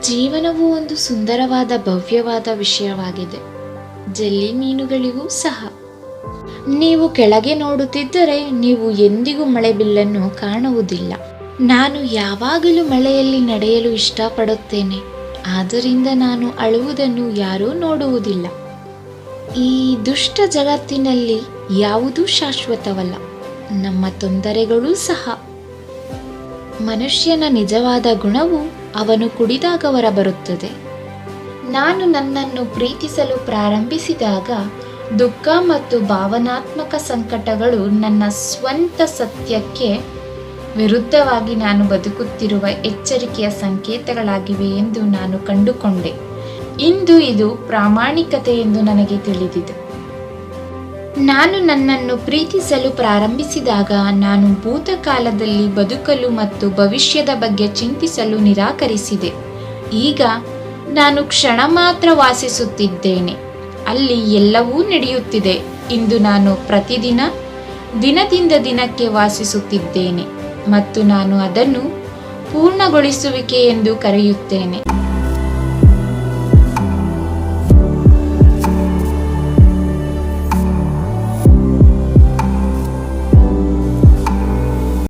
ಜೀವನವು ಒಂದು ಸುಂದರವಾದ ಭವ್ಯವಾದ ವಿಷಯವಾಗಿದೆ, ಜಲ್ಲಿ ಮೀನುಗಳಿಗೂ ಸಹ. ನೀವು ಕೆಳಗೆ ನೋಡುತ್ತಿದ್ದರೆ ನೀವು ಎಂದಿಗೂ ಮಳೆ ಬಿಲ್ಲನ್ನು ಕಾಣುವುದಿಲ್ಲ. ನಾನು ಯಾವಾಗಲೂ ಮಳೆಯಲ್ಲಿ ನಡೆಯಲು ಇಷ್ಟಪಡುತ್ತೇನೆ, ಆದ್ದರಿಂದ ನಾನು ಅಳುವುದನ್ನು ಯಾರೂ ನೋಡುವುದಿಲ್ಲ. ಈ ದುಷ್ಟ ಜಗತ್ತಿನಲ್ಲಿ ಯಾವುದೂ ಶಾಶ್ವತವಲ್ಲ, ನಮ್ಮ ತೊಂದರೆಗಳೂ ಸಹ. ಮನುಷ್ಯನ ನಿಜವಾದ ಗುಣವು ಅವನು ಕುಡಿದಾಗ ಹೊರಬರುತ್ತದೆ. ನಾನು ನನ್ನನ್ನು ಪ್ರೀತಿಸಲು ಪ್ರಾರಂಭಿಸಿದಾಗ ದುಃಖ ಮತ್ತು ಭಾವನಾತ್ಮಕ ಸಂಕಟಗಳು ನನ್ನ ಸ್ವಂತ ಸತ್ಯಕ್ಕೆ ವಿರುದ್ಧವಾಗಿ ನಾನು ಬದುಕುತ್ತಿರುವ ಎಚ್ಚರಿಕೆಯ ಸಂಕೇತಗಳಾಗಿವೆ ಎಂದು ನಾನು ಕಂಡುಕೊಂಡೆ. ಇಂದು ಇದು ಪ್ರಾಮಾಣಿಕತೆ ಎಂದು ನನಗೆ ತಿಳಿದಿದೆ. ನಾನು ನನ್ನನ್ನು ಪ್ರೀತಿಸಲು ಪ್ರಾರಂಭಿಸಿದಾಗ ನಾನು ಭೂತಕಾಲದಲ್ಲಿ ಬದುಕಲು ಮತ್ತು ಭವಿಷ್ಯದ ಬಗ್ಗೆ ಚಿಂತಿಸಲು ನಿರಾಕರಿಸಿದೆ. ಈಗ ನಾನು ಕ್ಷಣ ಮಾತ್ರ ವಾಸಿಸುತ್ತಿದ್ದೇನೆ, ಅಲ್ಲಿ ಎಲ್ಲವೂ ನಡೆಯುತ್ತಿದೆ. ಇಂದು ನಾನು ಪ್ರತಿದಿನ ದಿನದಿಂದ ದಿನಕ್ಕೆ ವಾಸಿಸುತ್ತಿದ್ದೇನೆ ಮತ್ತು ನಾನು ಅದನ್ನು ಪೂರ್ಣಗೊಳಿಸುವಿಕೆ ಎಂದು ಕರೆಯುತ್ತೇನೆ.